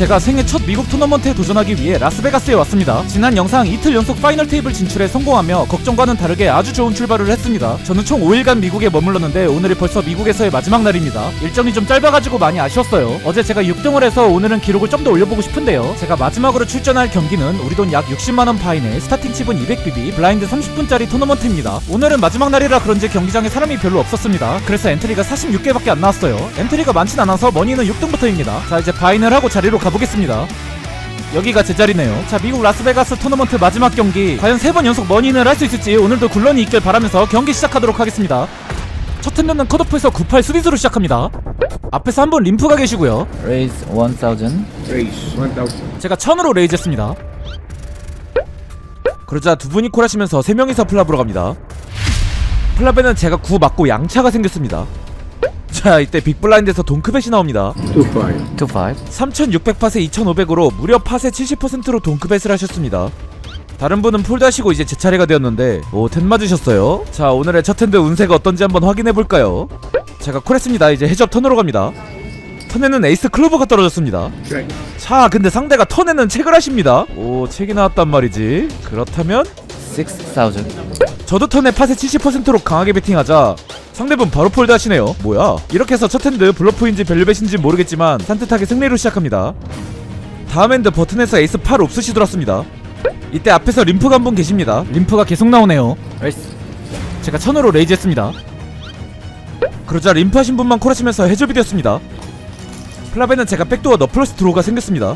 제가 생애 첫 미국 토너먼트에 도전하기 위해 라스베가스에 왔습니다. 지난 영상 이틀 연속 파이널 테이블 진출에 성공하며 걱정과는 다르게 아주 좋은 출발을 했습니다. 저는 총 5일간 미국에 머물렀는데 오늘이 벌써 미국에서의 마지막 날입니다. 일정이 좀 짧아가지고 많이 아쉬웠어요. 어제 제가 6등을 해서 오늘은 기록을 좀 더 올려보고 싶은데요. 제가 마지막으로 출전할 경기는 우리 돈 약 60만원 파인의 스타팅 칩은 200BB 블라인드 30분짜리 토너먼트입니다. 오늘은 마지막 날이라 그런지 경기장에 사람이 별로 없었습니다. 그래서 엔트리가 46개밖에 안 나왔어요. 엔트리가 많진 않아서 머니는 6등부터입니다. 자, 이제 바인을 하고 자리로 가보겠습니다. 여기가 제 자리네요. 자, 미국 라스베가스 토너먼트 마지막 경기, 과연 3번 연속 머니인을 할 수 있을지 오늘도 굴런이 있길 바라면서 경기 시작하도록 하겠습니다. 첫 텐더는 컷오프에서 98 수비수로 시작합니다. 앞에서 한 분 림프가 계시고요. Raise 1000. 제가 1000으로 레이즈 했습니다. 그러자 두 분이 콜하시면서 3명이서 플랍으로 갑니다. 플랍에는 제가 9 맞고 양차가 생겼습니다. 자, 이때 빅블라인드에서 동크벳이 나옵니다. 25. 3600팟에 2500으로 무려 팟의 70%로 동크벳을 하셨습니다. 다른 분은 폴드 하시고 이제 제 차례가 되었는데 오, 텐 맞으셨어요. 자, 오늘의 첫 텐드 운세가 어떤지 한번 확인해볼까요? 제가 콜했습니다. 이제 해접 턴으로 갑니다. 턴에는 에이스 클로버가 떨어졌습니다. 자, 근데 상대가 턴에는 책을 하십니다. 오, 책이 나왔단 말이지. 그렇다면 6000. 저도 턴에 팟의 70%로 강하게 베팅하자 상대분 바로 폴드 하시네요. 뭐야? 이렇게 해서 첫 핸드 블러프인지 밸류벳인지 모르겠지만 산뜻하게 승리로 시작합니다. 다음 핸드 버튼에서 에이스 8 옵스시 들었습니다. 이때 앞에서 림프가 한 분 계십니다. 림프가 계속 나오네요. 제가 1000으로 레이즈 했습니다. 그러자 림프 하신 분만 콜하시면서 해접이 되었습니다. 플랍에는 제가 백도어 너플러스 드로우가 생겼습니다.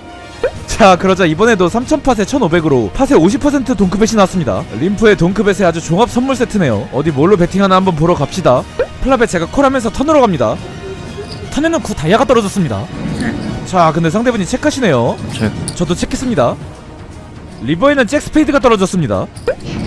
자, 그러자 이번에도 3000팟에 1500으로 팟의 50% 동크벳이 나왔습니다. 림프의 동크벳의 아주 종합 선물 세트네요. 어디 뭘로 베팅하나 한번 보러 갑시다. 플랍에 제가 콜하면서 턴으로 갑니다. 턴에는 9 다이아가 떨어졌습니다. 자, 근데 상대분이 체크하시네요. 저도 체크했습니다. 리버에는 잭 스페이드가 떨어졌습니다.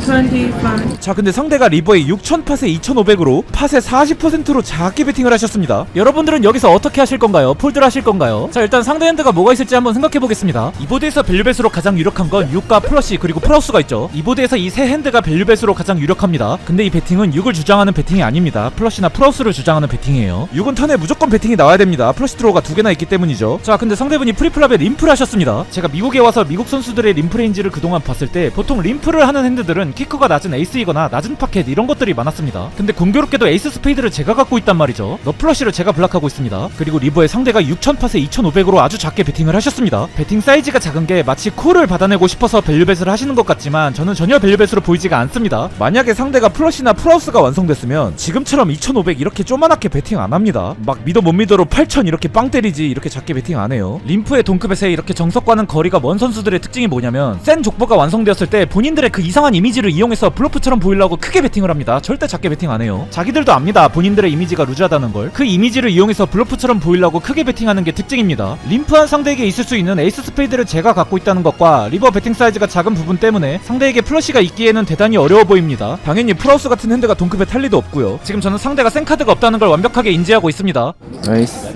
25. 자, 근데 상대가 리버에 6000팟에 2500으로 팟의 40%로 작게 베팅을 하셨습니다. 여러분들은 여기서 어떻게 하실 건가요? 폴드를 하실 건가요? 자, 일단 상대 핸드가 뭐가 있을지 한번 생각해보겠습니다. 이 보드에서 밸류벳으로 가장 유력한 건 6과 플러시 그리고 프라우스가 있죠. 이 보드에서 이 세 핸드가 밸류벳으로 가장 유력합니다. 근데 이 베팅은 6을 주장하는 베팅이 아닙니다. 플러시나 프라우스를 주장하는 베팅이에요. 6은 턴에 무조건 베팅이 나와야 됩니다. 플러시 드로우가 2개나 있기 때문이죠. 자, 근데 상대분이 프리플랍에 림프를 하셨습니다. 제가 미국에 와서 미국 선수들의 림프 레인지를 그동안 봤을 때 보통 림프를 하는 핸드들은 키커가 낮은 에이스이거나 낮은 파켓 이런 것들이 많았습니다. 근데 공교롭게도 에이스 스페이드를 제가 갖고 있단 말이죠. 너플러시를 제가 블락하고 있습니다. 그리고 리버의 상대가 6000팟에 2500으로 아주 작게 베팅을 하셨습니다. 베팅 사이즈가 작은 게 마치 콜을 받아내고 싶어서 밸류벳을 하시는 것 같지만 저는 전혀 밸류벳으로 보이지가 않습니다. 만약에 상대가 플러시나 프라우스가 완성됐으면 지금처럼 2500 이렇게 쪼만하게 베팅 안 합니다. 막 믿어 못 믿어로 8000 이렇게 빵 때리지 이렇게 작게 베팅 안 해요. 림프의 동크벳에 이렇게 정석과는 거리가 먼 선수들의 특징이 뭐냐면 센 족보가 완성되었을 때 본인들의 그 이상한 이미지를 이용해서 블러프처럼 보이려고 크게 베팅을 합니다. 절대 작게 베팅 안 해요. 자기들도 압니다. 본인들의 이미지가 루즈하다는 걸. 그 이미지를 이용해서 블러프처럼 보이려고 크게 베팅하는 게 특징입니다. 림프한 상대에게 있을 수 있는 에이스 스페이드를 제가 갖고 있다는 것과 리버 베팅 사이즈가 작은 부분 때문에 상대에게 플러시가 있기에는 대단히 어려워 보입니다. 당연히 프라우스 같은 핸드가 동급에 탈 리도 없고요. 지금 저는 상대가 생카드가 없다는 걸 완벽하게 인지하고 있습니다. Raise.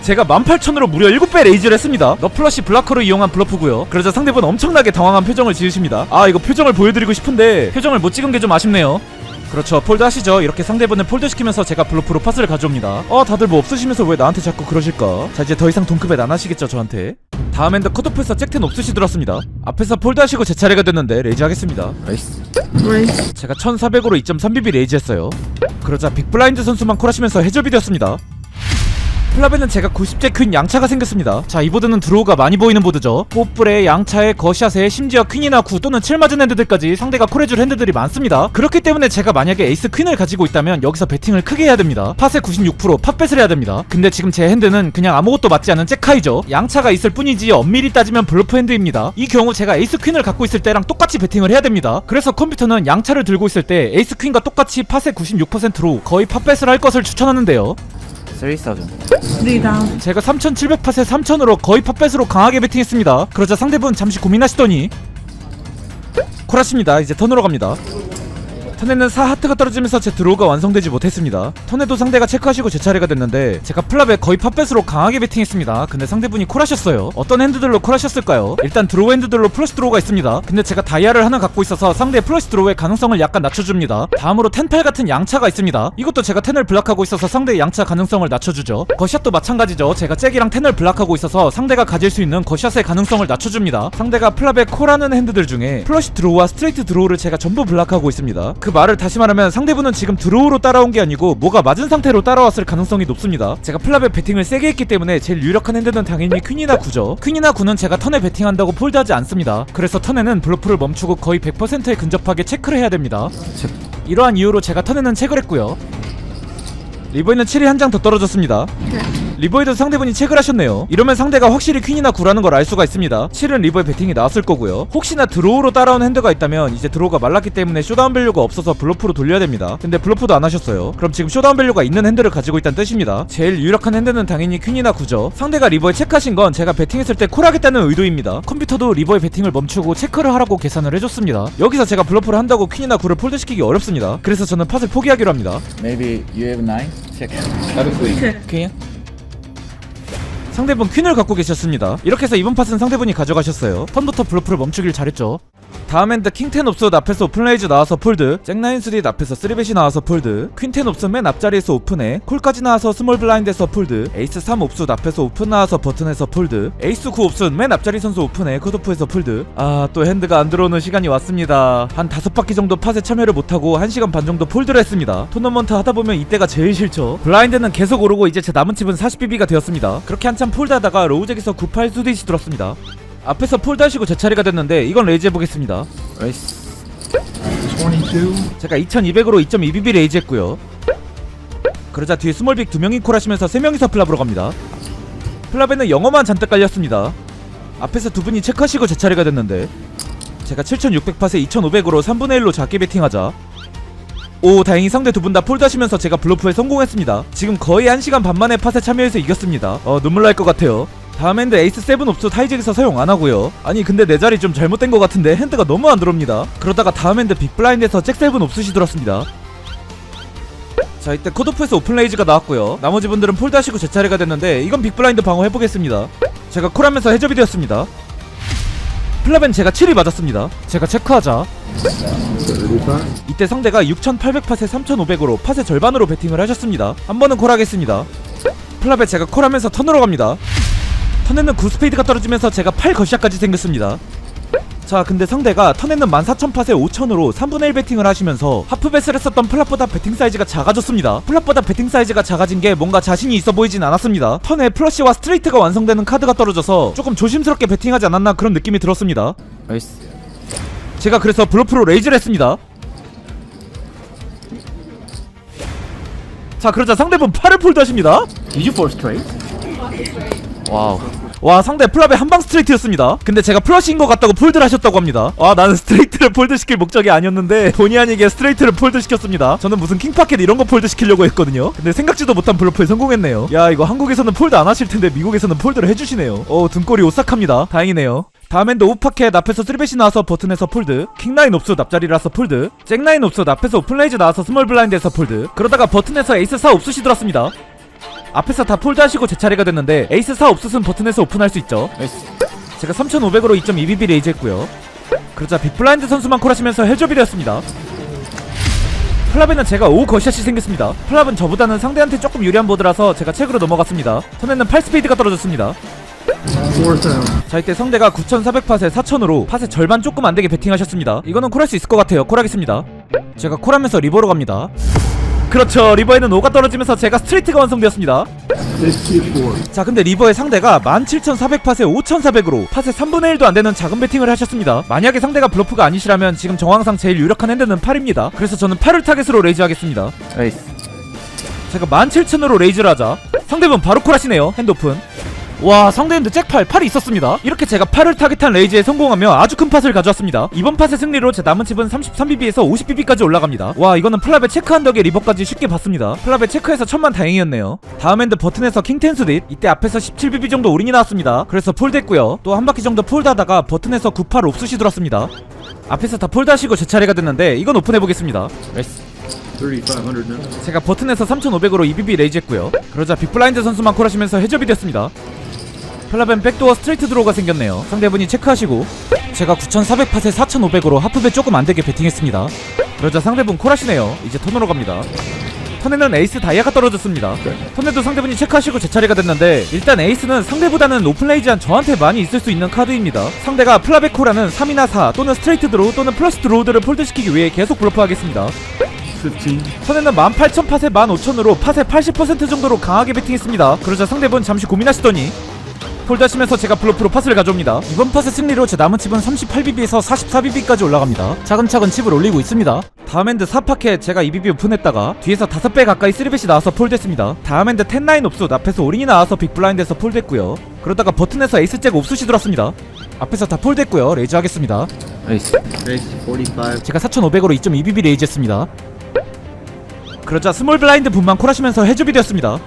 제가 18000으로 무려 7배 레이즈를 했습니다. 너플러시 블라커로 이용한 블러프고요. 그러자 상대분 엄청나게 당황한 표정을 지으십니다. 아, 이거 표정을 보여드리고 싶은데 표정을 못 찍은 게 좀 아쉽네요. 그렇죠, 폴드 하시죠. 이렇게 상대분을 폴드 시키면서 제가 블러프로 파스를 가져옵니다. 다들 뭐 없으시면서 왜 나한테 자꾸 그러실까? 자, 이제 더 이상 동크벳 안 하시겠죠, 저한테. 다음 핸드 컷오프에서 잭텐 옵스시 들었습니다. 앞에서 폴드 하시고 제 차례가 됐는데 레이즈 하겠습니다. Raise. 제가 1400으로 2.3BB 레이즈 했어요. 그러자 빅블라인드 선수만 콜하시면서 해접이 되었습니다. 플랍에는 제가 90제 퀸 양차가 생겼습니다. 자, 이 보드는 드로우가 많이 보이는 보드죠. 뽀뿔에 양차에 거샷에 심지어 퀸이나 9 또는 7 맞은 핸드들까지 상대가 콜해줄 핸드들이 많습니다. 그렇기 때문에 제가 만약에 에이스 퀸을 가지고 있다면 여기서 베팅을 크게 해야 됩니다. 팟의 96% 팟뱃을 해야 됩니다. 근데 지금 제 핸드는 그냥 아무것도 맞지 않은 잭하이죠. 양차가 있을 뿐이지 엄밀히 따지면 블러프 핸드입니다. 이 경우 제가 에이스 퀸을 갖고 있을 때랑 똑같이 베팅을 해야 됩니다. 그래서 컴퓨터는 양차를 들고 있을 때 에이스 퀸과 똑같이 팟의 96%로 거의 팟뱃을 할 것을 추천하는데요. 3000. 제가 3700팟에 3000으로 거의 팟뱃으로 강하게 베팅했습니다. 그러자 상대분 잠시 고민하시더니 콜하십니다. 이제 턴으로 갑니다. 턴에는 4 하트가 떨어지면서 제 드로우가 완성되지 못했습니다. 턴에도 상대가 체크하시고 제 차례가 됐는데 제가 플랍에 거의 팟뱃으로 강하게 베팅했습니다. 근데 상대분이 콜하셨어요. 어떤 핸드들로 콜하셨을까요? 일단 드로우 핸드들로 플러시 드로우가 있습니다. 근데 제가 다이아를 하나 갖고 있어서 상대의 플러시 드로우의 가능성을 약간 낮춰줍니다. 다음으로 10팔 같은 양차가 있습니다. 이것도 제가 10을 블락하고 있어서 상대의 양차 가능성을 낮춰주죠. 거샷도 마찬가지죠. 제가 잭이랑 10을 블락하고 있어서 상대가 가질 수 있는 거샷의 가능성을 낮춰줍니다. 상대가 플랍에 콜하는 핸드들 중에 플러시 드로우와 스트레이트 드로우를 제가 전부 블락하고 있습니다. 그 말을 다시 말하면 상대분은 지금 드로우로 따라온 게 아니고 뭐가 맞은 상태로 따라왔을 가능성이 높습니다. 제가 플랍에 베팅을 세게 했기 때문에 제일 유력한 핸드는 당연히 퀸이나 9죠. 퀸이나 9는 제가 턴에 베팅한다고 폴드하지 않습니다. 그래서 턴에는 블러프를 멈추고 거의 100%에 근접하게 체크를 해야 됩니다. 이러한 이유로 제가 턴에는 체크를 했고요. 리버에는 7이 한 장 더 떨어졌습니다. 리버에도 상대분이 체크를 하셨네요. 이러면 상대가 확실히 퀸이나 9라는 걸 알 수가 있습니다. 7은 리버의 배팅이 나왔을 거고요. 혹시나 드로우로 따라온 핸드가 있다면 이제 드로우가 말랐기 때문에 쇼다운 밸류가 없어서 블러프로 돌려야 됩니다. 근데 블러프도 안 하셨어요. 그럼 지금 쇼다운 밸류가 있는 핸드를 가지고 있다는 뜻입니다. 제일 유력한 핸드는 당연히 퀸이나 9죠. 상대가 리버에 체크하신 건 제가 배팅했을 때 콜하겠다는 의도입니다. 컴퓨터도 리버의 배팅을 멈추고 체크를 하라고 계산을 해줬습니다. 여기서 제가 블러프를 한다고 퀸이나 9를 폴드시키기 어렵습니다. 그래서 저는 팟을 포기하기로 합니다. Maybe you have 9? Check. 퀸? 상대분 퀸을 갖고 계셨습니다. 이렇게 해서 이번 팟은 상대분이 가져가셨어요. 턴부터 블러프를 멈추길 잘했죠. 다음 핸드 킹10 옵스 앞에서 오픈레이즈 나와서 폴드, 잭9 수릿 앞에서 3벳이 나와서 폴드, 퀸10 옵스 맨 앞자리에서 오픈해, 콜까지 나와서 스몰 블라인드에서 폴드, 에이스 3 옵스 앞에서 오픈 나와서 버튼에서 폴드, 에이스 9 옵스 맨 앞자리 선수 오픈해 컷오프에서 폴드. 또 핸드가 안 들어오는 시간이 왔습니다. 한 5바퀴 정도 팟에 참여를 못하고 1시간 반 정도 폴드를 했습니다. 토너먼트 하다보면 이때가 제일 싫죠. 블라인드는 계속 오르고 이제 제 남은 칩은 40BB가 되었습니다. 그렇게 한참 폴드하다가 로우잭에서 98 수릿이 들었습니다. 앞에서 폴드하시고 제 차례가 됐는데 이건 레이즈 해보겠습니다. Raise. 제가 2200으로 2.2BB 레이즈 했고요. 그러자 뒤에 스몰빅 2명이 콜하시면서 3명이서 플랍으로 갑니다. 플랍에는 영어만 잔뜩 깔렸습니다. 앞에서 두 분이 체크하시고 제 차례가 됐는데 제가 7600팟에 2500으로 3분의 1로 작게 베팅하자 다행히 상대 두 분 다 폴드하시면서 제가 블러프에 성공했습니다. 지금 거의 1시간 반 만에 팟에 참여해서 이겼습니다. 눈물 날 것 같아요. 다음 핸드 에이스 7 옵스 하이잭에서 사용 안하고요. 아니 근데 내 자리 좀 잘못된 것 같은데 핸드가 너무 안 들어옵니다. 그러다가 다음 핸드 빅블라인드에서 잭 7 옵스시 들었습니다. 자 이때 컷오프에서 오픈레이즈가 나왔고요. 나머지 분들은 폴드하시고 제 차례가 됐는데 이건 빅블라인드 방어 해보겠습니다. 제가 콜하면서 해접이 되었습니다. 플랍엔 제가 7이 맞았습니다. 제가 체크하자 이때 상대가 6800팟에 3500으로 팟의 절반으로 베팅을 하셨습니다. 한 번은 콜하겠습니다. 플랍에 제가 콜하면서 턴으로 갑니다. 턴에는 9스페이드가 떨어지면서 제가 8 거시아까지 생겼습니다. 자 근데 상대가 턴에는 14000팟에 5000으로 3분의 1 베팅을 하시면서 하프베스를 했었던 플랍보다 베팅 사이즈가 작아졌습니다. 플랍보다 베팅 사이즈가 작아진 게 뭔가 자신이 있어 보이진 않았습니다. 턴에 플러시와 스트레이트가 완성되는 카드가 떨어져서 조금 조심스럽게 베팅하지 않았나 그런 느낌이 들었습니다. Raise. 제가 그래서 블러프로 레이즈를 했습니다. 자 그러자 상대분 8을 폴드하십니다. Did you force trade? 와우. 와 상대 플랍에 한방 스트레이트였습니다. 근데 제가 플러시인 것 같다고 폴드를 하셨다고 합니다. 나는 스트레이트를 폴드시킬 목적이 아니었는데 본의 아니게 스트레이트를 폴드시켰습니다. 저는 무슨 킹파켓 이런거 폴드시키려고 했거든요. 근데 생각지도 못한 블러프에 성공했네요. 야 이거 한국에서는 폴드 안 하실텐데 미국에서는 폴드를 해주시네요. 등골이 오싹합니다. 다행이네요. 다음 핸드 오프파켓 앞에서 3벳이 나와서 버튼에서 폴드, 킹9 옵스 앞자리라서 폴드, 잭9 옵스 앞에서 오픈레이즈 나와서 스몰 블라인드에서 폴드, 그러다가 버튼에서 에이스 4 옵스시 들었습니다. 앞에서 다 폴드하시고 제 차례가 됐는데 에이스 4 옵스는 버튼에서 오픈할 수 있죠. 제가 3500으로 2.2BB 레이즈 했고요. 그러자 빅블라인드 선수만 콜하시면서 헬조비 되었습니다. 플랍에는 제가 5 거시아시 생겼습니다. 플랍은 저보다는 상대한테 조금 유리한 보드라서 제가 책으로 넘어갔습니다. 턴에는 8스페이드가 떨어졌습니다. 자 이때 상대가 9400팟에 4000으로 팟의 절반 조금 안되게 베팅하셨습니다. 이거는 콜할 수 있을 것 같아요. 콜하겠습니다. 제가 콜하면서 리버로 갑니다. 그렇죠. 리버에는 5가 떨어지면서 제가 스트레이트가 완성되었습니다. 자 근데 리버의 상대가 17400팟에 5400으로 팟의 3분의 1도 안되는 작은 베팅을 하셨습니다. 만약에 상대가 블러프가 아니시라면 지금 정황상 제일 유력한 핸드는 8입니다 그래서 저는 8을 타겟으로 레이즈 하겠습니다. Raise. 제가 17000으로 레이즈를 하자 상대분 바로 콜하시네요. 핸드 오픈. 와 상대 핸드 잭8 8이 있었습니다. 이렇게 제가 8을 타겟한 레이즈에 성공하며 아주 큰 팟을 가져왔습니다. 이번 팟의 승리로 제 남은 칩은 33BB에서 50BB까지 올라갑니다. 와 이거는 플랍에 체크한 덕에 리버까지 쉽게 봤습니다. 플랍에 체크해서 천만 다행이었네요. 다음 핸드 버튼에서 킹10 수릿, 이때 앞에서 17BB 정도 올인이 나왔습니다. 그래서 폴드했고요. 또 한 바퀴 정도 폴드하다가 버튼에서 98 옵스시 들었습니다. 앞에서 다 폴드하시고 제 차례가 됐는데 이건 오픈해보겠습니다. 레이스. 3,500 now. 제가 버튼에서 3500으로 EBB 레이즈했고요. 그러자 빅블라인드 선수만 콜하시면서 해접이 됐습니다. 플라벤 백도어 스트레이트 드로우가 생겼네요. 상대분이 체크하시고 제가 9400팟에 4500으로 하프배 조금 안되게 베팅했습니다. 그러자 상대분 콜하시네요. 이제 턴으로 갑니다. 턴에는 에이스 다이아가 떨어졌습니다. 턴에도 상대분이 체크하시고 제 차례가 됐는데 일단 에이스는 상대보다는 오픈레이즈한 저한테 많이 있을 수 있는 카드입니다. 상대가 플라베코라는 3이나 4 또는 스트레이트 드로우 또는 플러스 드로우들을 폴드시키기 위해 계속 블러프하겠습니다. 15. 턴에는 18,000팟에 15,000으로 팟의 80% 정도로 강하게 베팅했습니다. 그러자 상대분 잠시 고민하시더니 폴드하시면서 제가 블러프로 팟을 가져옵니다. 이번 팟의 승리로 제 남은 칩은 38BB에서 44BB까지 올라갑니다. 차근차근 칩을 올리고 있습니다. 다음 핸드 4파켓 제가 2BB 오픈했다가 뒤에서 5배 가까이 3벳이 나와서 폴드했습니다. 다음 핸드 10-9 옵숫 앞에서 올인이 나와서 빅블라인드에서 폴드했고요. 그러다가 버튼에서 에이스잭 옵숫이 들어왔습니다. 앞에서 다 폴드했고요. 레이즈 하겠습니다. 레이스. Raise 45. 제가 4500으로 2.2BB 레이즈 했습니다. 그러자 스몰 블라인드 분만 콜하시면서 해줍이 되었습니다.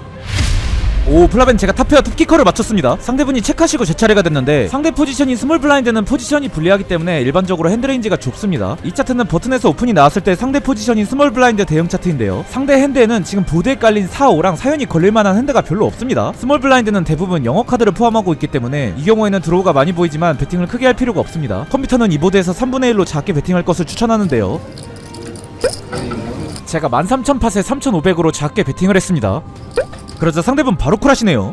오, 플라벤 제가 탑페어 톱키커를 맞췄습니다. 상대분이 체크하시고 제 차례가 됐는데 상대 포지션인 스몰 블라인드는 포지션이 불리하기 때문에 일반적으로 핸드레인지가 좁습니다. 이 차트는 버튼에서 오픈이 나왔을 때 상대 포지션인 스몰 블라인드 대응 차트인데요. 상대 핸드에는 지금 보드에 깔린 4, 5랑 사연이 걸릴만한 핸드가 별로 없습니다. 스몰 블라인드는 대부분 영어 카드를 포함하고 있기 때문에 이 경우에는 드로우가 많이 보이지만 베팅을 크게 할 필요가 없습니다. 컴퓨터는 이 보드에서 3분의 1로 작게 베팅할 것을 추천하는데요. 제가 13,000팟에 3,500으로 작게 베팅을 했습니다. 그러자 상대분 바로 콜하시네요.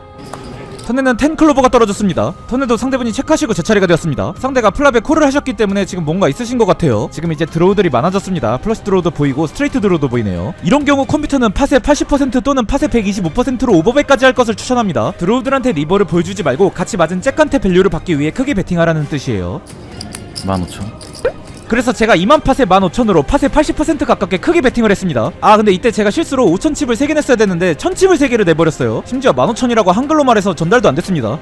턴에는 10 클로버가 떨어졌습니다. 턴에도 상대분이 체크하시고 제 차례가 되었습니다. 상대가 플랍에 콜을 하셨기 때문에 지금 뭔가 있으신 것 같아요. 지금 이제 드로우들이 많아졌습니다. 플러스 드로우도 보이고 스트레이트 드로우도 보이네요. 이런 경우 컴퓨터는 팟의 80% 또는 팟의 125%로 오버배까지 할 것을 추천합니다. 드로우들한테 리버를 보여주지 말고 같이 맞은 잭한테 밸류를 받기 위해 크게 베팅하라는 뜻이에요. 15,000. 그래서 제가 2만 팟에 15,000으로 팟의 80% 가깝게 크게 베팅을 했습니다. 아 근데 이때 제가 실수로 5,000칩을 3개 냈어야 되는데 1,000칩을 3개를 내버렸어요. 심지어 15,000이라고 한글로 말해서 전달도 안 됐습니다.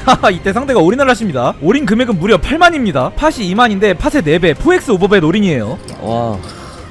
하하, 이때 상대가 올인을 하십니다. 올인 금액은 무려 8만입니다. 팟이 2만인데 팟의 4배 4x 오버벳 올인이에요. 와.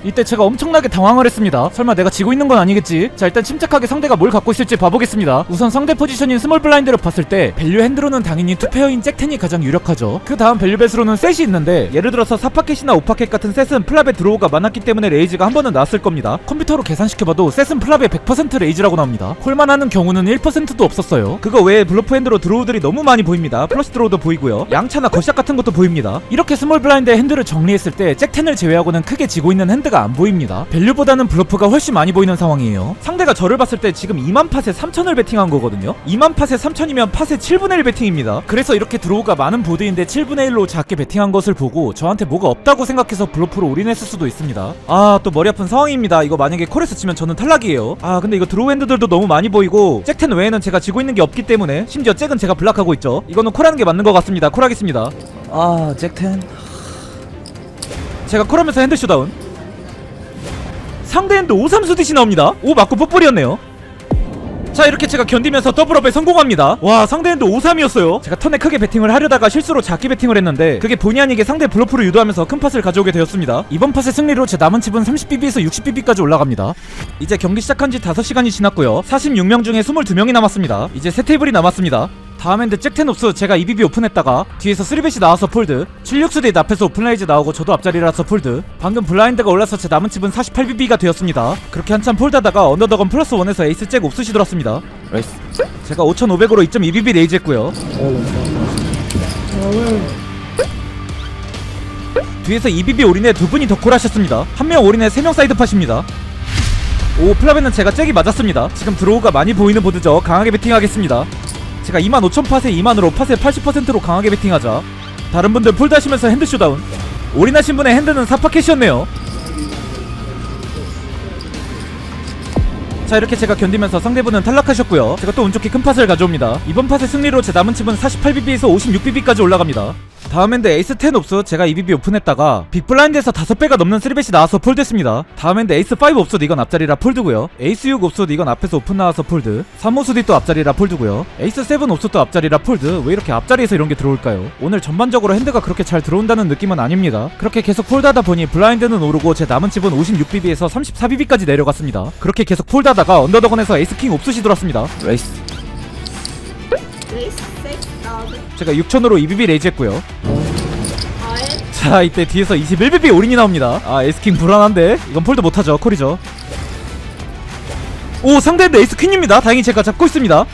이때 제가 엄청나게 당황을 했습니다. 설마 내가 지고 있는 건 아니겠지? 자, 일단 침착하게 상대가 뭘 갖고 있을지 봐보겠습니다. 우선 상대 포지션인 스몰 블라인드를 봤을 때 밸류 핸드로는 당연히 투페어인 잭텐이 가장 유력하죠. 그 다음 밸류 벳으로는 셋이 있는데 예를 들어서 4파켓이나 5파켓 같은 셋은 플랍에 드로우가 많았기 때문에 레이즈가 한 번은 나왔을 겁니다. 컴퓨터로 계산시켜봐도 셋은 플랍에 100% 레이즈라고 나옵니다. 콜만 하는 경우는 1%도 없었어요. 그거 외에 블러프 핸드로 드로우들이 너무 많이 보입니다. 플러스 드로우도 보이고요. 양차나 거샷 같은 것도 보입니다. 이렇게 스몰 블라인드의 핸드를 정리했을 때 잭텐을 제외하고는 크게 지고 있는 핸드가 안 보입니다. 밸류보다는 블러프가 훨씬 많이 보이는 상황이에요. 상대가 저를 봤을 때 지금 2만 팟에 3,000을 베팅한 거거든요. 2만 팟에 3,000이면 팟의 7분의 1 베팅입니다. 그래서 이렇게 드로우가 많은 보드인데 7분의 1로 작게 베팅한 것을 보고 저한테 뭐가 없다고 생각해서 블러프로 올인했을 수도 있습니다. 아, 또 머리 아픈 상황입니다. 이거 만약에 콜에서 치면 저는 탈락이에요. 아, 근데 이거 드로우 핸드들도 너무 많이 보이고 잭텐 외에는 제가 지고 있는 게 없기 때문에 심지어 잭은 제가 블락하고 있죠. 이거는 콜하는 게 맞는 것 같습니다. 콜하겠습니다. 아, 잭10. 제가 콜하면서 핸드 쇼다운. 상대 핸드 5-3 스딧이 나옵니다. 오, 맞고 뽀뽀리였네요. 자, 이렇게 제가 견디면서 더블업에 성공합니다. 와, 상대 핸드 5-3이었어요. 제가 턴에 크게 베팅을 하려다가 실수로 작게 베팅을 했는데 그게 본의 아니게 상대 블러프를 유도하면서 큰 팟을 가져오게 되었습니다. 이번 팟의 승리로 제 남은 칩은 30BB에서 60BB까지 올라갑니다. 이제 경기 시작한 지 5시간이 지났고요. 46명 중에 22명이 남았습니다. 이제 3테이블이 남았습니다. 다음 핸드 잭텐 옵스 제가 2BB 오픈했다가 뒤에서 3벳이 나와서 폴드, 76스데이트 앞에서 오픈레이즈 나오고 저도 앞자리라서 폴드. 방금 블라인드가 올라서 제 남은 칩은 48BB가 되었습니다. 그렇게 한참 폴드하다가 언더덕은 플러스 1에서 에이스 잭 옵스이 들었습니다. 레이스. 제가 5,500으로 2.2BB 레이즈 했고요. 뒤에서 2BB 올인에 2분이 더 콜하셨습니다. 1명 올인에 3명 사이드 팟입니다. 오, 플라벤은 제가 잭이 맞았습니다. 지금 드로우가 많이 보이는 보드죠. 강하게 베팅하겠습니다. 제가 25,000팟에 2만으로 팟의 80%로 강하게 베팅하자 다른 분들 폴드 하시면서 핸드 쇼다운. 올인하신 분의 핸드는 4파켓이었네요. 자, 이렇게 제가 견디면서 상대분은 탈락하셨고요. 제가 또 운 좋게 큰 팟을 가져옵니다. 이번 팟의 승리로 제 남은 칩은 48BB에서 56BB까지 올라갑니다. 다음 핸드 에이스 10 옵스 제가 2BB 오픈했다가 빅블라인드에서 5배가 넘는 3벳이 나와서 폴드했습니다. 다음 핸드 에이스 5 옵스 이건 앞자리라 폴드고요. 에이스 6 옵스 이건 앞에서 오픈 나와서 폴드. 3호수디 또 앞자리라 폴드고요. 에이스 7 옵스 또 앞자리라 폴드. 왜 이렇게 앞자리에서 이런 게 들어올까요? 오늘 전반적으로 핸드가 그렇게 잘 들어온다는 느낌은 아닙니다. 그렇게 계속 폴드하다 보니 블라인드는 오르고 제 남은 칩은 56BB에서 34BB까지 내려갔습니다. 그렇게 계속 폴드하다가 언더더건에서 에이스 킹 옵스이 들어왔습니다. 레이스. Raise 6,000. 제가 6,000으로 2BB 레이즈 했고요. 자 이때 뒤에서 21BB 올인이 나옵니다. 아 에이스킹 불안한데 이건 폴드 못하죠. 콜이죠. 오 상대는 에이스퀸입니다. 다행히 제가 잡고 있습니다.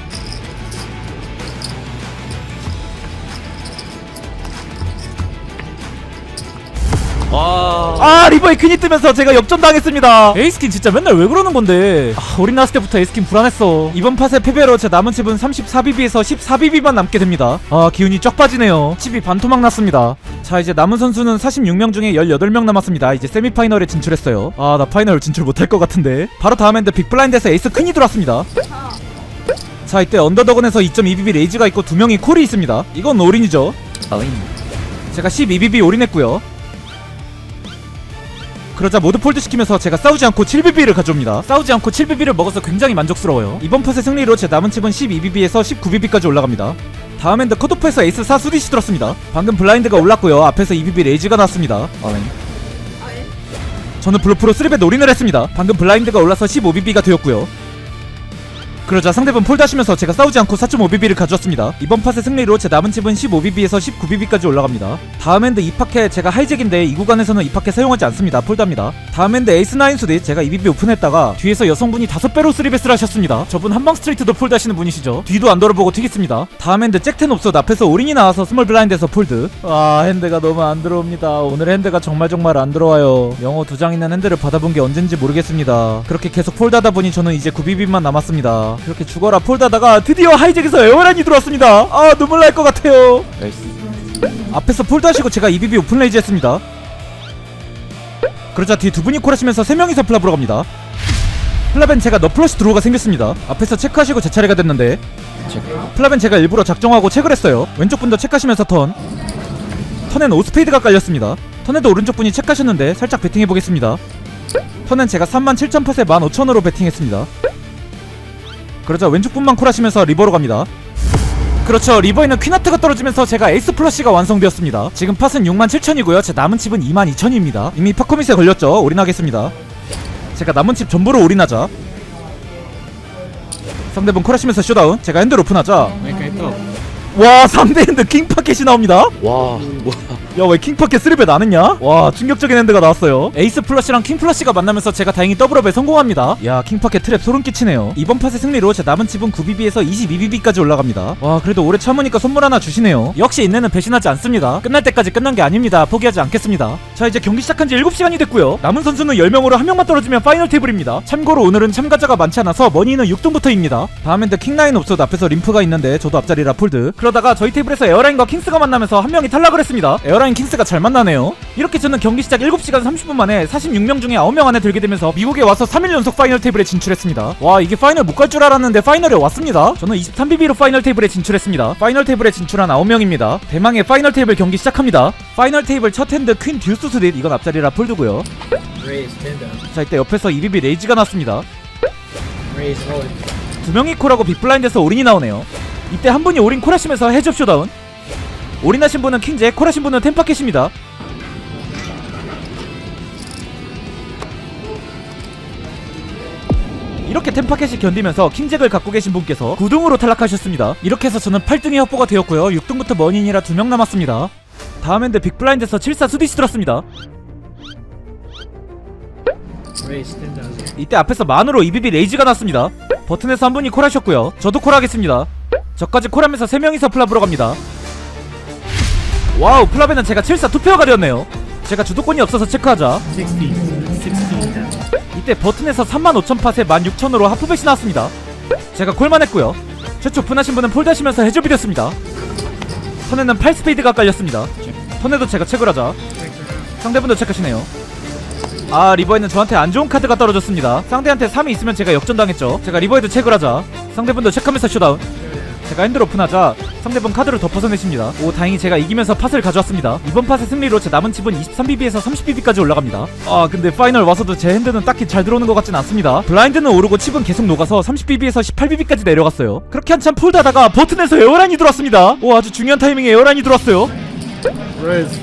아 리버에 퀸이 뜨면서 제가 역전당했습니다. 에이스킨 진짜 맨날 왜 그러는 건데. 아 올인 나왔을 때부터 에이스킨 불안했어. 이번 팟의 패배로 제 남은 칩은 34BB에서 14BB만 남게 됩니다. 아 기운이 쫙 빠지네요. 칩이 반토막 났습니다. 자 이제 남은 선수는 46명 중에 18명 남았습니다. 이제 세미파이널에 진출했어요. 아 나 파이널 진출 못할 것 같은데. 바로 다음 엔드 빅블라인드에서 에이스 퀸이 들어왔습니다. 자 이때 언더더건에서 2.2BB 레이즈가 있고 2명이 콜이 있습니다. 이건 올인이죠. 어인. 제가 12BB 올인했고요. 그러자 모두 폴드시키면서 제가 싸우지 않고 7BB를 가져옵니다. 싸우지 않고 7BB를 먹어서 굉장히 만족스러워요. 이번 팟의 승리로 제 남은 칩은 12BB에서 19BB까지 올라갑니다. 다음 엔드 컷오프에서 에이스 4 수디시 들었습니다. 방금 블라인드가 올랐고요. 앞에서 2BB 레이즈가 났습니다. 어인. 저는 블루프로 3배 올인을 했습니다. 방금 블라인드가 올라서 15BB가 되었고요. 그러자 상대분 폴드하시면서 제가 싸우지 않고 4.5BB를 가져왔습니다. 이번 팟의 승리로 제 남은 칩은 15BB에서 19BB까지 올라갑니다. 다음 엔드 2파켓 제가 하이잭인데 이 구간에서는 2파켓 사용하지 않습니다. 폴드합니다. 다음 엔드 에이스9 수디 제가 2BB 오픈했다가 뒤에서 여성분이 5배로 3베스를 하셨습니다. 저분 한방 스트레이트도 폴드하시는 분이시죠. 뒤도 안 돌아보고 튀겠습니다. 다음 엔드 잭텐 옵션 앞에서 올인이 나와서 스몰 블라인드에서 폴드. 아 핸드가 너무 안 들어옵니다. 오늘 핸드가 정말 안 들어와요. 영어 2장 있는 핸드를 받아본 게 언젠지 모르겠습니다. 그렇게 계속 폴드하다 보니 저는 이제 9BB만 남았습니다. 그렇게 죽어라 폴드하다가 드디어 하이잭에서 에어란이 들어왔습니다. 아 눈물 날 것 같아요. 나이스. 앞에서 폴드하시고 제가 2BB 오픈레이즈 했습니다. 그러자 뒤에 두 분이 콜하시면서 3명이서 플랍으로 갑니다. 플랍엔 제가 너플러시 드로우가 생겼습니다. 앞에서 체크하시고 제 차례가 됐는데 체크. 플랍엔 제가 일부러 작정하고 체크를 했어요. 왼쪽 분도 체크하시면서 턴엔 오스페이드가 깔렸습니다. 턴에도 오른쪽 분이 체크하셨는데 살짝 베팅해보겠습니다. 턴엔 제가 37,000팟에 15,000으로 베팅했습니다. 그러자 왼쪽 분만 콜하시면서 리버로 갑니다. 그렇죠. 리버에는 퀸하트가 떨어지면서 제가 에이스 플러시가 완성되었습니다. 지금 팟은 67,000이고요 제 남은 칩은 22,000입니다 이미 팟코밋에 걸렸죠. 올인하겠습니다. 제가 남은 칩 전부로 올인하자. 상대분 콜하시면서 쇼다운. 제가 핸들 오픈하자. 와 상대 핸드 킹파켓이 나옵니다. 와. 야 왜 킹파켓 3배 안 했냐? 와 충격적인 핸드가 나왔어요. 에이스 플러시랑 킹 플러시가 만나면서 제가 다행히 더블업에 성공합니다. 야 킹파켓 트랩 소름 끼치네요. 이번 팟의 승리로 제 남은 칩은 9BB에서 22BB까지 올라갑니다. 와 그래도 오래 참으니까 선물 하나 주시네요. 역시 인내는 배신하지 않습니다. 끝날 때까지 끝난 게 아닙니다. 포기하지 않겠습니다. 자 이제 경기 시작한 지 7시간이 됐고요. 남은 선수는 10명으로 1명만 떨어지면 파이널 테이블입니다. 참고로 오늘은 참가자가 많지 않아서 머니는 6등부터입니다. 다음 엔드 킹라인 옵션 앞에서 림프가 있는데 저도 앞자리라 폴드. 그러다가 저희 테이블에서 에어라인과 킹스가 만나면서 한 명이 탈락을 했습니다. 에어라인 킹스가 잘 만나네요. 이렇게 저는 경기 시작 7시간 30분 만에 46명 중에 9명 안에 들게 되면서 미국에 와서 3일 연속 파이널 테이블에 진출했습니다. 와 이게 파이널 못 갈 줄 알았는데 파이널에 왔습니다. 저는 23BB로 파이널 테이블에 진출했습니다. 파이널 테이블에 진출한 9명입니다. 대망의 파이널 테이블 경기 시작합니다. 파이널 테이블 첫 핸드 퀸 듀스 스릿. 이건 앞자리라 폴드고요. 자 이때 옆에서 2BB 레이즈가 났습니다. 두 명이 콜하고 빅블라인드에서 올인이 나오네요. 이때 한 분이 올인 콜하시면서 해접 쇼다운. 올인하신 분은 킹잭, 콜하신 분은 템파켓입니다. 이렇게 템파켓이 견디면서 킹잭을 갖고 계신 분께서 9등으로 탈락하셨습니다. 이렇게 해서 저는 8등이 확보가 되었고요 6등부터 머니인이라 2명 남았습니다. 다음 엔드 빅블라인드에서 74 수디시 들었습니다. 이때 앞에서 만으로 2BB 레이즈가 났습니다. 버튼에서 한 분이 콜하셨고요 저도 콜하겠습니다. 저까지 콜하면서 3명이서 플랍으로 갑니다. 와우 플랍에는 제가 74 투페어가 되었네요. 제가 주도권이 없어서 체크하자. 이때 버튼에서 35,000팟에 16,000으로 하프벳이 나왔습니다. 제가 콜만 했고요 최초 오픈하신 분은 폴드하시면서 해접이 됐습니다. 턴에는 8스페이드가 깔렸습니다. 턴에도 제가 체크를 하자. 상대분도 체크하시네요. 아 리버에는 저한테 안 좋은 카드가 떨어졌습니다. 상대한테 3이 있으면 제가 역전당했죠. 제가 리버에도 체크를 하자. 상대분도 체크하면서 쇼다운. 제가 핸들 오픈하자 상대분 카드를 덮어서 내십니다. 오 다행히 제가 이기면서 팟을 가져왔습니다. 이번 팟의 승리로 제 남은 칩은 23BB에서 30BB까지 올라갑니다. 아 근데 파이널 와서도 제 핸드는 딱히 잘 들어오는 것 같진 않습니다. 블라인드는 오르고 칩은 계속 녹아서 30BB에서 18BB까지 내려갔어요. 그렇게 한참 폴드하다가 버튼에서 에어라인이 들어왔습니다. 오 아주 중요한 타이밍에 에어라인이 들어왔어요.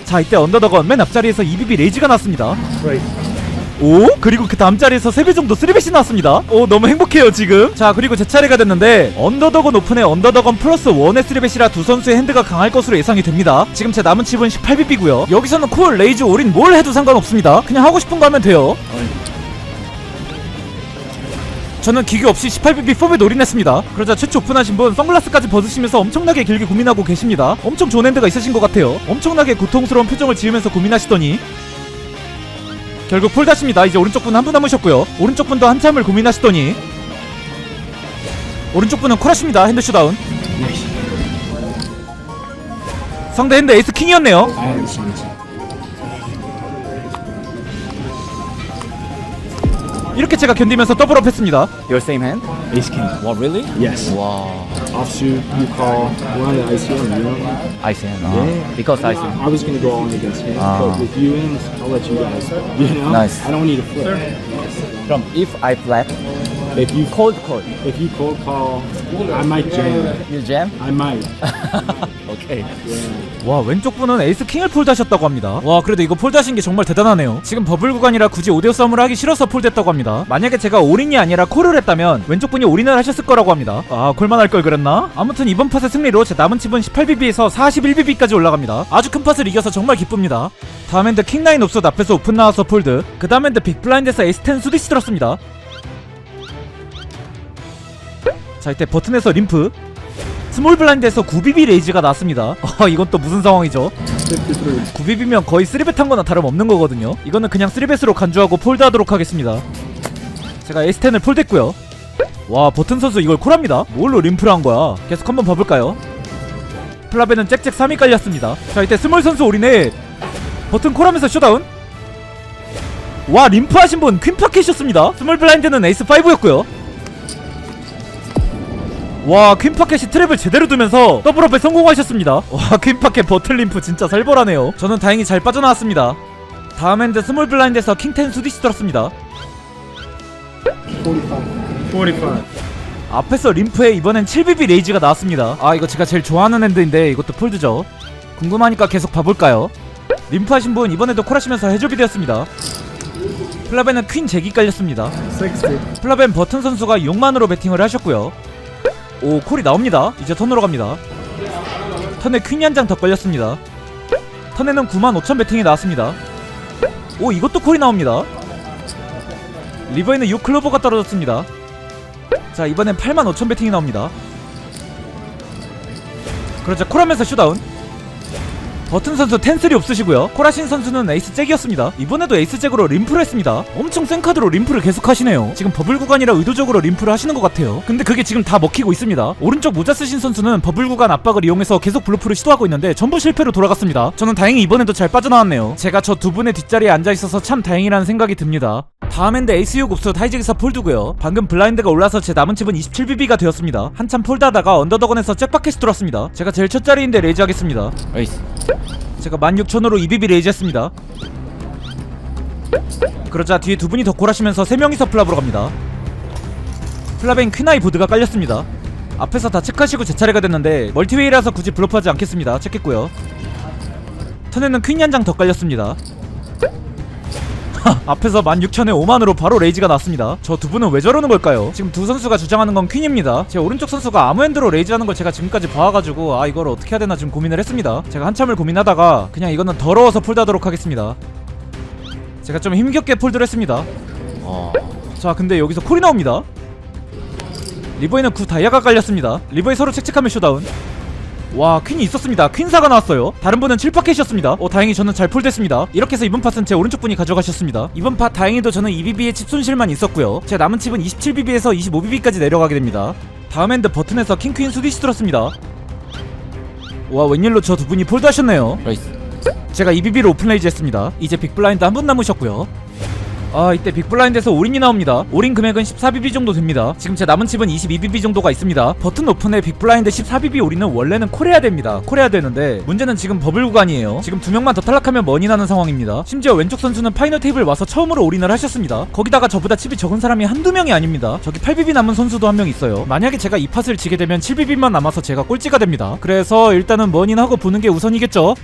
자 이때 언더더건 맨 앞자리에서 2BB 레이즈가 났습니다. 오? 그리고 그 다음 자리에서 3배 정도 3배씩 나왔습니다. 오, 너무 행복해요 지금. 자, 그리고 제 차례가 됐는데 언더더건 오픈에 언더더건 플러스 1의 3배시라 두 선수의 핸드가 강할 것으로 예상이 됩니다. 지금 제 남은 칩은 18bp고요 여기서는 콜, 레이즈, 올인 뭘 해도 상관없습니다. 그냥 하고 싶은 거 하면 돼요. 저는 기교 없이 18bp 4배 올인했습니다. 그러자 최초 오픈하신 분 선글라스까지 벗으시면서 엄청나게 길게 고민하고 계십니다. 엄청 좋은 핸드가 있으신 것 같아요. 엄청나게 고통스러운 표정을 지으면서 고민하시더니 결국 폴드하십니다. 이제 오른쪽 분 한 분 남으셨고요. 오른쪽 분도 한참을 고민하시더니 오른쪽 분은 콜하십니다. 핸드 슈다운. 상대 핸드 에이스 킹이었네요. 이렇게 제가 견디면서 더블업 했습니다. Your same hand? Ace king. What really? Yes. 와. Offsuit, you call one of the ICM, you know? Ice hand. Yeah. Because ice hand. I was gonna go all in against him, Ah. but with you in, I'll let you guys. You know? Nice. I don't need a flip. 그럼 if I flat, If you cold call, if you cold call, I might jam. you jam? I might. 오케이. 와, 왼쪽 분은 에이스 킹을 폴드하셨다고 합니다. 와, 그래도 이거 폴드하신 게 정말 대단하네요. 지금 버블 구간이라 굳이 5대5 싸움을 하기 싫어서 폴드했다고 합니다. 만약에 제가 올인이 아니라 콜을 했다면 왼쪽 분이 올인을 하셨을 거라고 합니다. 아, 콜만 할 걸 그랬나? 아무튼 이번 팟의 승리로 제 남은 칩은 18bp에서 41bp까지 올라갑니다. 아주 큰 팟을 이겨서 정말 기쁩니다. 다음 핸드 킹9 옵솥 앞에서 오픈 나와서 폴드, 그 다음 핸드 빅블라인드에서 에이스10 수디스 들었습니다. 자, 이때 버튼에서 림프, 스몰 블라인드에서 9BB 레이즈가 나왔습니다. 이건 또 무슨 상황이죠? 9BB면 거의 3벳 한 거나 다름없는 거거든요. 이거는 그냥 3벳으로 간주하고 폴드하도록 하겠습니다. 제가 에이스10을 폴드했고요. 와, 버튼 선수 이걸 콜합니다. 뭘로 림프를 한 거야? 계속 한번 봐볼까요? 플라베는 짹짹 3이 깔렸습니다. 자, 이때 스몰 선수 올인에 버튼 콜하면서 쇼다운. 와, 림프 하신 분 퀸파켓이었습니다. 스몰 블라인드는 에이스5였고요 와, 퀸파켓이 트랩을 제대로 두면서 더블업에 성공하셨습니다. 와, 퀸파켓 버틀림프 진짜 살벌하네요. 저는 다행히 잘 빠져나왔습니다. 다음 핸드 스몰 블라인드에서 킹10 수디시 들었습니다. 45. 앞에서 림프에 이번엔 7BB 레이즈가 나왔습니다. 아, 이거 제가 제일 좋아하는 핸드인데 이것도 폴드죠. 궁금하니까 계속 봐볼까요? 림프 하신 분 이번에도 콜하시면서 해조비 되었습니다. 플라벤은 퀸 잭이 깔렸습니다. 60. 플라벤 버튼 선수가 6만으로 배팅을 하셨고요. 오, 콜이 나옵니다. 이제 턴으로 갑니다. 턴에 퀸이 한 장 더 걸렸습니다. 턴에는 95,000 배팅이 나왔습니다. 오, 이것도 콜이 나옵니다. 리버에는 6 클로버가 떨어졌습니다. 자, 이번엔 85,000 배팅이 나옵니다. 그렇죠, 콜하면서 슈다운. 버튼 선수 텐슬이 없으시고요. 콜하신 선수는 에이스 잭이었습니다. 이번에도 에이스 잭으로 림프를 했습니다. 엄청 센 카드로 림프를 계속 하시네요. 지금 버블 구간이라 의도적으로 림프를 하시는 것 같아요. 근데 그게 지금 다 먹히고 있습니다. 오른쪽 모자 쓰신 선수는 버블 구간 압박을 이용해서 계속 블루프를 시도하고 있는데 전부 실패로 돌아갔습니다. 저는 다행히 이번에도 잘 빠져나왔네요. 제가 저 두 분의 뒷자리에 앉아있어서 참 다행이라는 생각이 듭니다. 다음 핸드 에이스 6 옵스 하이잭에서 폴드고요. 방금 블라인드가 올라서 제 남은 칩은 27BB가 되었습니다. 한참 폴드하다가 언더더건에서 잭파켓이 들어왔습니다. 제가 제일 첫 자리인데 레이즈 하겠습니다. 에이스. 제가 16,000으로 2BB 레이즈 했습니다. 그러자 뒤에 두 분이 더 콜하시면서 3명이서 플랍으로 갑니다. 플랍엔 퀸아이 보드가 깔렸습니다. 앞에서 다 체크하시고 제 차례가 됐는데 멀티웨이라서 굳이 블러프하지 않겠습니다. 체크했고요. 턴에는 퀸이 한 장 더 깔렸습니다. 앞에서 16,000에 5만으로 바로 레이즈가 났습니다. 저 두 분은 왜 저러는 걸까요? 지금 두 선수가 주장하는 건 퀸입니다. 제 오른쪽 선수가 아무 핸드로 레이즈하는 걸 제가 지금까지 봐와가지고 아, 이걸 어떻게 해야 되나 지금 고민을 했습니다. 제가 한참을 고민하다가 그냥 이거는 더러워서 폴드하도록 하겠습니다. 제가 좀 힘겹게 폴드를 했습니다. 자, 근데 여기서 콜이 나옵니다. 리버에는 9 다이아가 깔렸습니다. 리버에 서로 칙칙하면 쇼다운. 와, 퀸이 있었습니다. 퀸사가 나왔어요. 다른 분은 7파켓이었습니다. 다행히 저는 잘 폴드했습니다. 이렇게 해서 이번 팟은 제 오른쪽 분이 가져가셨습니다. 이번 팟 다행히도 저는 2BB의 칩 손실만 있었고요. 제 남은 칩은 27BB에서 25BB까지 내려가게 됩니다. 다음 핸드 버튼에서 킹퀸 수디시 들었습니다. 와, 웬일로 저 두 분이 폴드하셨네요. 에이스. 제가 2BB로 오픈레이즈 했습니다. 이제 빅블라인드 한 분 남으셨고요. 아, 이때 빅블라인드에서 올인이 나옵니다. 올인 금액은 14BB 정도 됩니다. 지금 제 남은 칩은 22BB 정도가 있습니다. 버튼 오픈에 빅블라인드 14BB 올인은 원래는 콜해야 됩니다. 콜해야 되는데 문제는 지금 버블 구간이에요. 지금 두 명만 더 탈락하면 머니 나는 상황입니다. 심지어 왼쪽 선수는 파이널 테이블 와서 처음으로 올인을 하셨습니다. 거기다가 저보다 칩이 적은 사람이 한두 명이 아닙니다. 저기 8BB 남은 선수도 한 명 있어요. 만약에 제가 이 팟을 지게 되면 7BB만 남아서 제가 꼴찌가 됩니다. 그래서 일단은 머니는 하고 보는 게 우선이겠죠?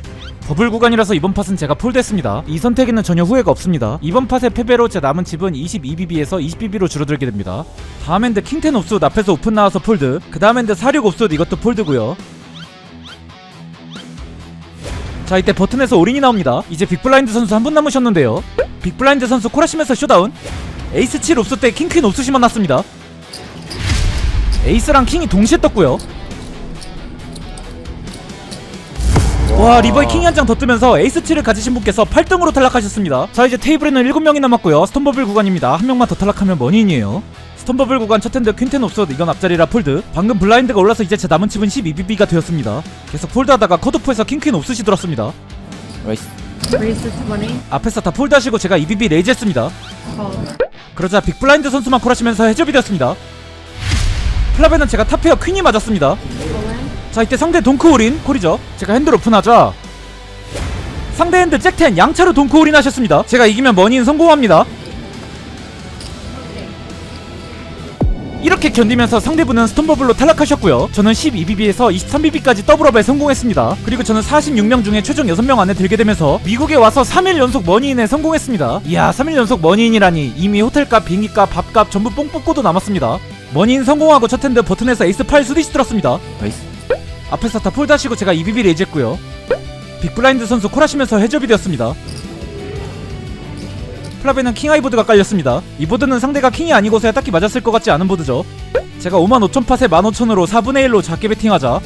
버블 구간이라서 이번 팟은 제가 폴드했습니다. 이 선택에는 전혀 후회가 없습니다. 이번 팟의 패배로 제 남은 칩은 22BB에서 20BB로 줄어들게 됩니다. 다음 핸드 킹10 옵숫 앞에서 오픈 나와서 폴드, 그 다음 핸드 46 옵숫 이것도 폴드고요. 자, 이때 버튼에서 올인이 나옵니다. 이제 빅블라인드 선수 한 분 남으셨는데요. 빅블라인드 선수 콜하시면서 쇼다운. 에이스 7 옵숫 때 킹퀸 옵숫이 만났습니다. 에이스랑 킹이 동시에 떴고요. 와, 리버에 킹이 한 장 더 뜨면서 에이스 7을 가지신 분께서 8등으로 탈락하셨습니다. 자, 이제 테이블에는 7명이 남았고요. 스톤버블 구간입니다. 한 명만 더 탈락하면 머니인이에요. 스톤버블 구간 첫 핸드 퀸텐 옵숫, 이건 앞자리라 폴드. 방금 블라인드가 올라서 이제 제 남은 칩은 12BB가 되었습니다. 계속 폴드하다가 컷오프에서 킹퀸 옵숫이 들었습니다. Raise. Raise to 20. 앞에서 다 폴드하시고 제가 2BB 레이즈했습니다. Call. 그러자 빅블라인드 선수만 콜하시면서 해접이 되었습니다. 플라베는 제가 탑페어 퀸이 맞았습니다. Call in. 자, 이때 상대 동크 올인 콜이죠. 제가 핸들 오픈하자 상대 핸드 잭10 양차로 동크 올인 하셨습니다. 제가 이기면 머니인 성공합니다. 이렇게 견디면서 상대분은 스톤버블로 탈락하셨고요. 저는 12BB에서 23BB까지 더블업에 성공했습니다. 그리고 저는 46명 중에 최종 6명 안에 들게 되면서 미국에 와서 3일 연속 머니인에 성공했습니다. 이야, 3일 연속 머니인이라니. 이미 호텔값, 비행기값, 밥값 전부 뽕 뽑고도 남았습니다. 머니인 성공하고 첫 핸드 버튼에서 에이스 8 수디시 들었습니다. Raise. 앞에서 다 폴드하시고 제가 2BB 레이즈했고요. 빅블라인드 선수 콜하시면서 해접이 되었습니다. 플라베는 킹 하이보드가 깔렸습니다. 이 보드는 상대가 킹이 아니고서야 딱히 맞았을 것 같지 않은 보드죠. 제가 55,000팟에 15,000으로 4분의 1로 작게 베팅하자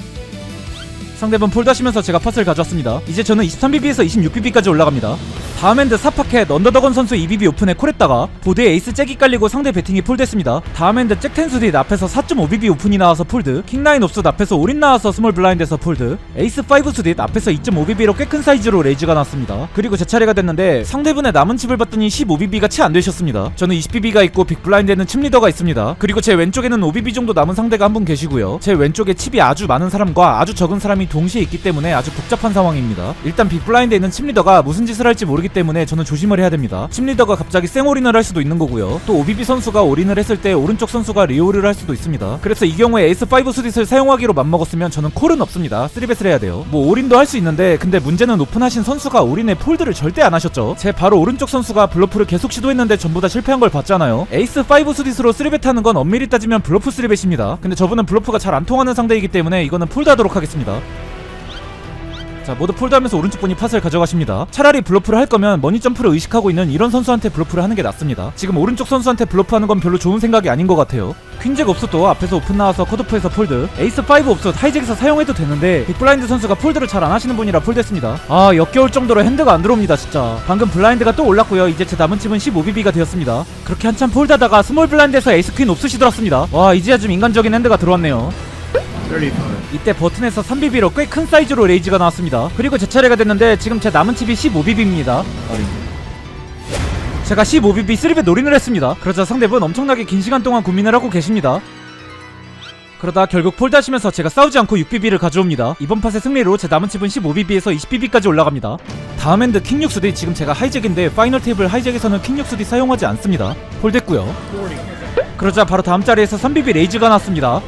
상대분 폴드하시면서 제가 팟을 가져왔습니다. 이제 저는 23BB에서 26BB까지 올라갑니다. 다음 핸드 사파켓 언더더건 선수 2BB 오픈에 콜했다가 보드에 에이스 잭이 깔리고 상대 배팅이 폴드했습니다. 다음 핸드 잭10 수딧 앞에서 4.5BB 오픈이 나와서 폴드, 킹9 옵숫 앞에서 올인 나와서 스몰 블라인드에서 폴드, 에이스 5 수딧 앞에서 2.5BB로 꽤 큰 사이즈로 레이즈가 났습니다. 그리고 제 차례가 됐는데 상대분의 남은 칩을 봤더니 15BB가 채 안 되셨습니다. 저는 20BB가 있고 빅블라인드에는 칩 리더가 있습니다. 그리고 제 왼쪽에는 5BB 정도 남은 상대가 한 분 계시고요. 제 왼쪽에 칩이 아주 많은 사람과 아주 적은 사람이 동시에 있기 때문에 아주 복잡한 상황입니다. 일단 빅블라인드에 있는 칩 리더가 무슨 짓을 할지 모르기 때문에 저는 조심을 해야 됩니다. 칩 리더가 갑자기 쌩올인을 할 수도 있는 거고요. 또 OBB 선수가 올인을 했을 때 오른쪽 선수가 리올을 할 수도 있습니다. 그래서 이 경우에 에이스 5 수딧을 사용하기로 맘먹었으면 저는 콜은 없습니다. 3벳을 해야 돼요. 뭐 올인도 할 수 있는데 근데 문제는 오픈하신 선수가 올인에 폴드를 절대 안 하셨죠. 제 바로 오른쪽 선수가 블러프를 계속 시도했는데 전부 다 실패한 걸 봤잖아요. 에이스 5 수딧으로 3벳 하는 건 엄밀히 따지면 블러프 3벳입니다. 근데 저분은 블러프가 잘 안 통하는 상대이기 때문에 이거는 폴드하도록 하겠습니다. 자, 모두 폴드하면서 오른쪽 분이 팟을 가져가십니다. 차라리 블러프를 할 거면 머니 점프를 의식하고 있는 이런 선수한테 블러프를 하는 게 낫습니다. 지금 오른쪽 선수한테 블러프하는 건 별로 좋은 생각이 아닌 것 같아요. 퀸잭 옵숫도 앞에서 오픈 나와서 컷오프에서 폴드, 에이스 5 옵숫 하이잭에서 사용해도 되는데 빅블라인드 선수가 폴드를 잘 안 하시는 분이라 폴드했습니다. 아, 역겨울 정도로 핸드가 안 들어옵니다 진짜. 방금 블라인드가 또 올랐고요. 이제 제 남은 칩은 15BB가 되었습니다. 그렇게 한참 폴드하다가 스몰 블라인드에서 에이스 퀸 옵숫이 들었습니다. 와, 이제야 좀 인간적인 핸드가 들어왔네요. 35. 이때 버튼에서 3BB로 꽤 큰 사이즈로 레이즈가 나왔습니다. 그리고 제 차례가 됐는데 지금 제 남은 칩이 15BB입니다. 제가 15BB 3벳 올인을 했습니다. 그러자 상대분 엄청나게 긴 시간 동안 고민을 하고 계십니다. 그러다 결국 폴드하시면서 제가 싸우지 않고 6BB를 가져옵니다. 이번 팟의 승리로 제 남은 칩은 15BB에서 20BB까지 올라갑니다. 다음 핸드 킹 6수디, 지금 제가 하이잭인데 파이널 테이블 하이잭에서는 킹 6수디 사용하지 않습니다. 폴드했고요. 그러자 바로 다음 자리에서 3BB 레이즈가 나왔습니다.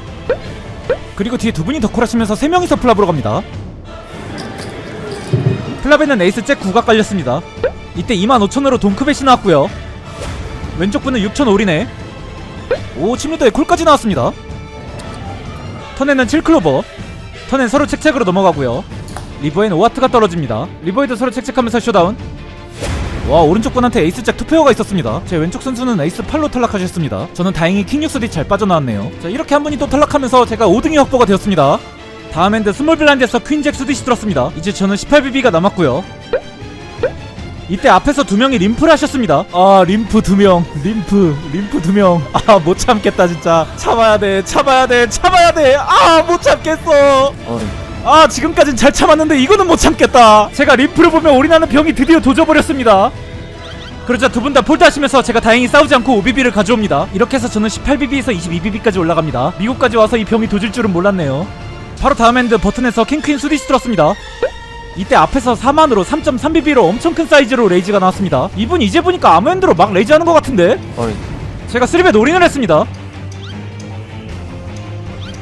그리고 뒤에 두 분이 더 콜하시면서 3명이서 플랍으로 갑니다. 플랍에는 에이스 잭 9가 깔렸습니다. 이때 25,000으로 동크벳이 나왔고요. 왼쪽 분은 6,000 올인에 오, 칩리더에 콜까지 나왔습니다. 턴에는 7클로버, 턴엔 서로 책책으로 넘어가고요. 리버엔 5와트가 떨어집니다. 리버에도 서로 책책하면서 쇼다운. 와, 오른쪽 분한테 에이스 잭 투페어가 있었습니다. 제 왼쪽 선수는 에이스 8로 탈락하셨습니다. 저는 다행히 킹 6수디 잘 빠져나왔네요. 자, 이렇게 한 분이 또 탈락하면서 제가 5등이 확보가 되었습니다. 다음 핸드 스몰 블라인드에서 퀸 잭 수디시 들었습니다. 이제 저는 18BB가 남았고요. 이때 앞에서 두 명이 림프를 하셨습니다. 아, 림프 두 명, 림프 두 명. 아, 못 참겠다 진짜. 참아야 돼. 아, 못 참겠어. 아, 지금까진 잘 참았는데 이거는 못 참겠다. 제가 림프를 보면 올인하는 병이 드디어 도져버렸습니다. 그러자 두 분 다 폴드하시면서 제가 다행히 싸우지 않고 5BB를 가져옵니다. 이렇게 해서 저는 18BB에서 22BB까지 올라갑니다. 미국까지 와서 이 병이 도질 줄은 몰랐네요. 바로 다음 핸드 버튼에서 킹퀸 수디시 들었습니다. 이때 앞에서 4만으로 3.3BB로 엄청 큰 사이즈로 레이즈가 나왔습니다. 이분 이제 보니까 아무 핸드로 막 레이즈 하는 것 같은데? 제가 3벳 올인을 했습니다.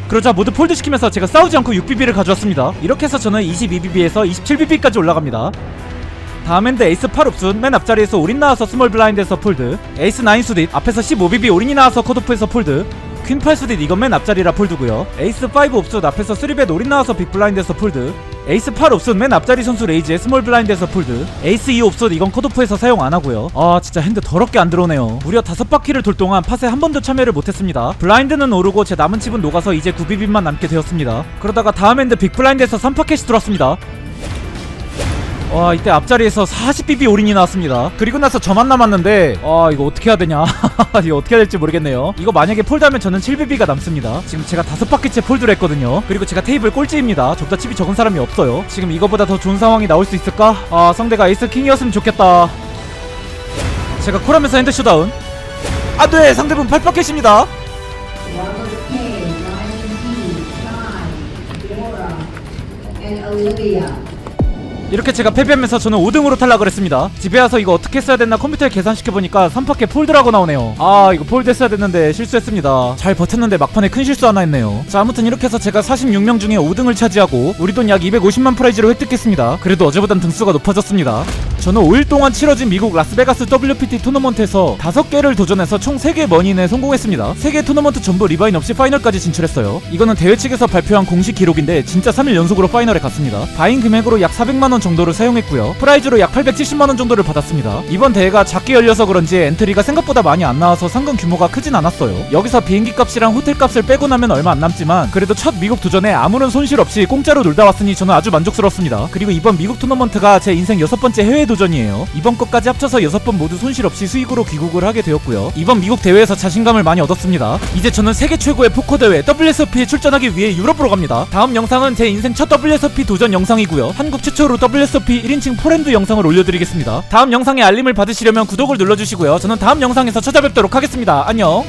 그러자 모두 폴드 시키면서 제가 싸우지 않고 6BB를 가져왔습니다. 이렇게 해서 저는 22BB에서 27BB까지 올라갑니다. 다음 핸드 에이스 8 옵순 맨 앞자리에서 올인 나와서 스몰 블라인드에서 폴드, 에이스 9 수딧 앞에서 15BB 올인이 나와서 컷오프에서 폴드, 퀸 8 수딧 이건 맨 앞자리라 폴드고요. 에이스 5 옵순 앞에서 3벳 올인 나와서 빅 블라인드에서 폴드, 에이스 8 옵순 맨 앞자리 선수 레이즈에 스몰 블라인드에서 폴드, 에이스 2 옵순 이건 컷오프에서 사용 안하고요. 아 진짜 핸드 더럽게 안 들어오네요. 무려 5바퀴를 돌 동안 팟에 한 번도 참여를 못했습니다. 블라인드는 오르고 제 남은 칩은 녹아서 이제 9BB만 남게 되었습니다. 그러다가 다음 핸드 빅 블라인드에서 3파켓이 들어왔습니다. 와 이때 앞자리에서 40BB 올인이 나왔습니다. 그리고 나서 저만 남았는데 이거 어떻게 해야 되냐 이거 어떻게 해야 될지 모르겠네요. 이거 만약에 폴드하면 저는 7BB가 남습니다. 지금 제가 5바퀴째 폴드를 했거든요. 그리고 제가 테이블 꼴찌입니다. 저보다 칩이 적은 사람이 없어요. 지금 이거보다 더 좋은 상황이 나올 수 있을까? 상대가 에이스 킹이었으면 좋겠다. 제가 콜하면서 핸드 쇼다운. 안돼 상대분 8바켓입니다. and Olivia. 이렇게 제가 패배하면서 저는 5등으로 탈락을 했습니다. 집에 와서 이거 어떻게 했어야 됐나 컴퓨터에 계산시켜보니까 3파켓 폴드라고 나오네요. 이거 폴드 했어야 됐는데 실수했습니다. 잘 버텼는데 막판에 큰 실수 하나 했네요. 자 아무튼 이렇게 해서 제가 46명 중에 5등을 차지하고 우리 돈 약 250만 프라이즈로 획득했습니다. 그래도 어제보단 등수가 높아졌습니다. 저는 5일 동안 치러진 미국 라스베가스 WPT 토너먼트에서 5개를 도전해서 총 3개 머니인에 성공했습니다. 3개 토너먼트 전부 리바인 없이 파이널까지 진출했어요. 이거는 대회 측에서 발표한 공식 기록인데 진짜 3일 연속으로 파이널에 갔습니다. 바인 금액으로 약 400만원 정도를 사용했고요. 프라이즈로 약 870만원 정도를 받았습니다. 이번 대회가 작게 열려서 그런지 엔트리가 생각보다 많이 안 나와서 상금 규모가 크진 않았어요. 여기서 비행기 값이랑 호텔 값을 빼고 나면 얼마 안 남지만 그래도 첫 미국 도전에 아무런 손실 없이 공짜로 놀다 왔으니 저는 아주 만족스럽습니다. 그리고 이번 미국 토너먼트가 제 인생 6번째 해외 도전이에요. 이번 것까지 합쳐서 6번 모두 손실 없이 수익으로 귀국을 하게 되었고요. 이번 미국 대회에서 자신감을 많이 얻었습니다. 이제 저는 세계 최고의 포커 대회 WSOP에 출전하기 위해 유럽으로 갑니다. 다음 영상은 제 인생 첫 WSOP 도전 영상이고요. 한국 최초로 WSOP 1인칭 포랜드 영상을 올려드리겠습니다. 다음 영상에 알림을 받으시려면 구독을 눌러주시고요. 저는 다음 영상에서 찾아뵙도록 하겠습니다. 안녕.